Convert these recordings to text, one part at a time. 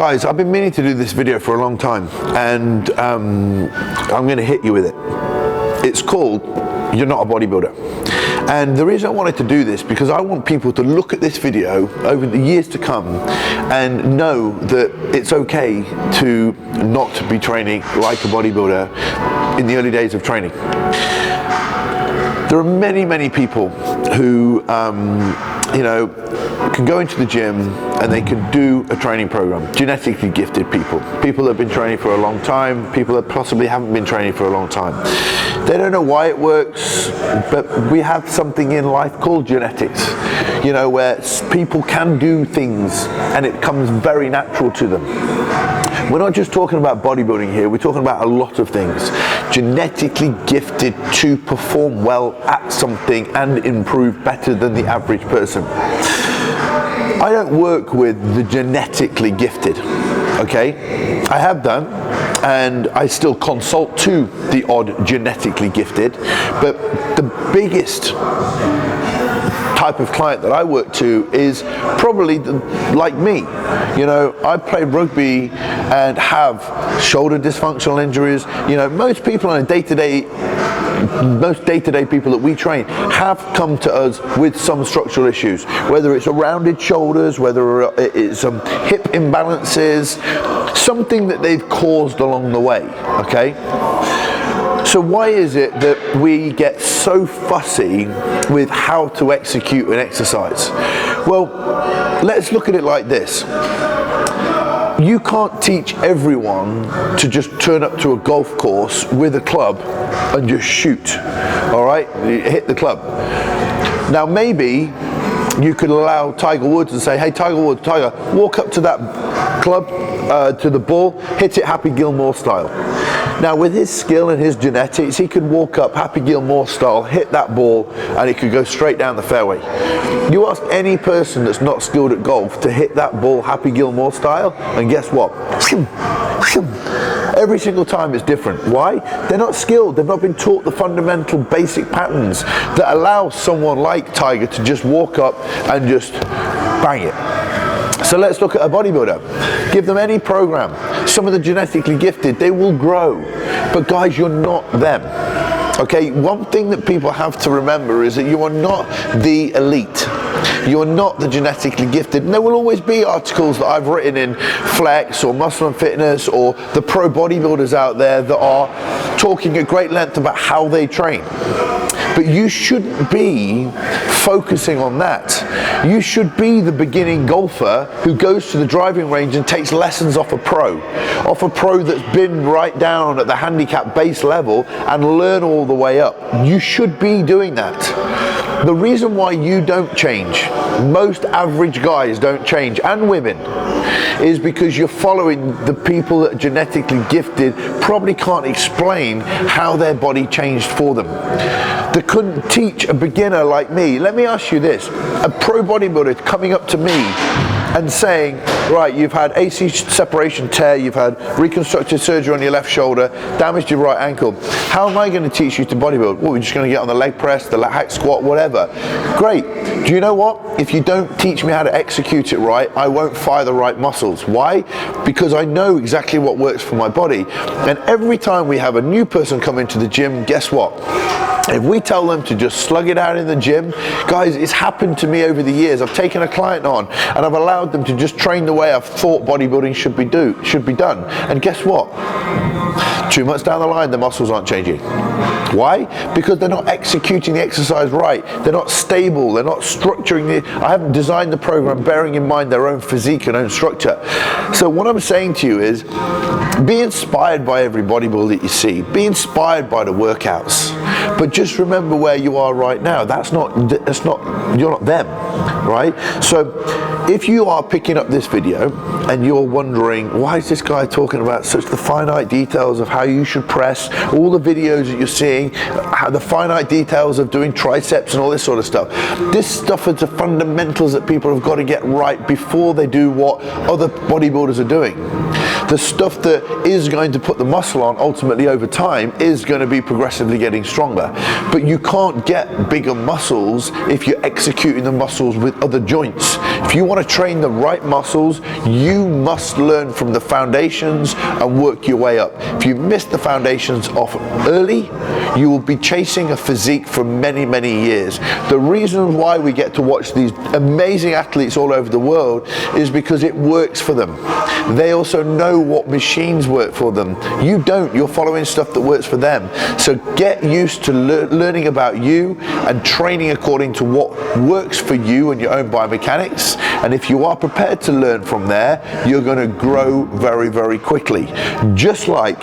Guys, I've been meaning to do this video for a long time, and I'm going to hit you with it. It's called You're Not a Bodybuilder. And the reason I wanted to do this, because I want people to look at this video over the years to come and know that it's okay to not be training like a bodybuilder in the early days of training. There are many people who can go into the gym and they can do a training program. Genetically gifted people that have been training for a long time, people that possibly haven't been training for a long time. They don't know why it works, but we have something in life called genetics, where people can do things and it comes very natural to them. We're not just talking about bodybuilding here, we're talking about a lot of things. Genetically gifted to perform well at something and improve better than the average person. I don't work with the genetically gifted, okay? I have done, and I still consult to the odd genetically gifted, but the biggest type of client that I work to is probably like me. I play rugby and have shoulder dysfunctional injuries. Most people on a most day-to-day people that we train have come to us with some structural issues, whether it's a rounded shoulders, whether it's hip imbalances, something that they've caused along the way, okay? So why is it that we get so fussy with how to execute an exercise? Well, let's look at it like this. You can't teach everyone to just turn up to a golf course with a club and just shoot, all right? You hit the club. Now maybe you could allow Tiger Woods and say, hey, Tiger, walk up to that club, to the ball, hit it Happy Gilmore style. Now with his skill and his genetics, he could walk up Happy Gilmore style, hit that ball, and it could go straight down the fairway. You ask any person that's not skilled at golf to hit that ball Happy Gilmore style, and guess what? Every single time it's different. Why? They're not skilled. They've not been taught the fundamental basic patterns that allow someone like Tiger to just walk up and just bang it. So let's look at a bodybuilder. Give them any program. Some of the genetically gifted, they will grow. But guys, you're not them. Okay, one thing that people have to remember is that you are not the elite. You're not the genetically gifted. And there will always be articles that I've written in Flex or Muscle and Fitness or the pro bodybuilders out there that are talking at great length about how they train. But you shouldn't be focusing on that. You should be the beginning golfer who goes to the driving range and takes lessons off a pro that's been right down at the handicap base level and learn all the way up. You should be doing that. The reason why you don't change, most average guys don't change, and women, is because you're following the people that are genetically gifted, probably can't explain how their body changed for them. They couldn't teach a beginner like me. Let me ask you this, a pro bodybuilder coming up to me and saying, right, you've had AC separation tear, you've had reconstructive surgery on your left shoulder, damaged your right ankle. How am I going to teach you to bodybuild? Well, we're just going to get on the leg press, the hack squat, whatever. Great. Do you know what? If you don't teach me how to execute it right, I won't fire the right muscles. Why? Because I know exactly what works for my body. And every time we have a new person come into the gym, guess what? If we tell them to just slug it out in the gym, guys, it's happened to me over the years. I've taken a client on and I've allowed them to just train the way I've thought bodybuilding should be done. And guess what? 2 months down the line, the muscles aren't changing. Why? Because they're not executing the exercise right. They're not stable. They're not structuring I haven't designed the program bearing in mind their own physique and own structure. So what I'm saying to you is, be inspired by every bodybuilder that you see. Be inspired by the workouts. But just remember where you are right now. You're not them, right? So if you are picking up this video and you're wondering, why is this guy talking about such the finite details of how you should press, all the videos that you're seeing, how the finite details of doing triceps and all this sort of stuff. This stuff is the fundamentals that people have got to get right before they do what other bodybuilders are doing. The stuff that is going to put the muscle on ultimately over time is going to be progressively getting stronger. But you can't get bigger muscles if you're executing the muscles with other joints. If If you want to train the right muscles, you must learn from the foundations and work your way up. If you miss the foundations off early, you will be chasing a physique for many, many years. The reason why we get to watch these amazing athletes all over the world is because it works for them. They also know what machines work for them. You don't. You're following stuff that works for them. So get used to learning about you and training according to what works for you and your own biomechanics. And if you are prepared to learn from there, you're going to grow very, very quickly. Just like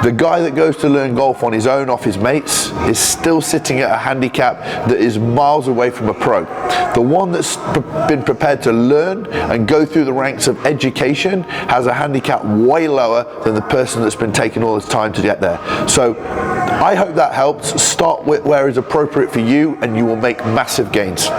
the guy that goes to learn golf on his own off his mates is still sitting at a handicap that is miles away from a pro. The one that's been prepared to learn and go through the ranks of education has a handicap way lower than the person that's been taking all this time to get there. So I hope that helps. Start with where is appropriate for you and you will make massive gains.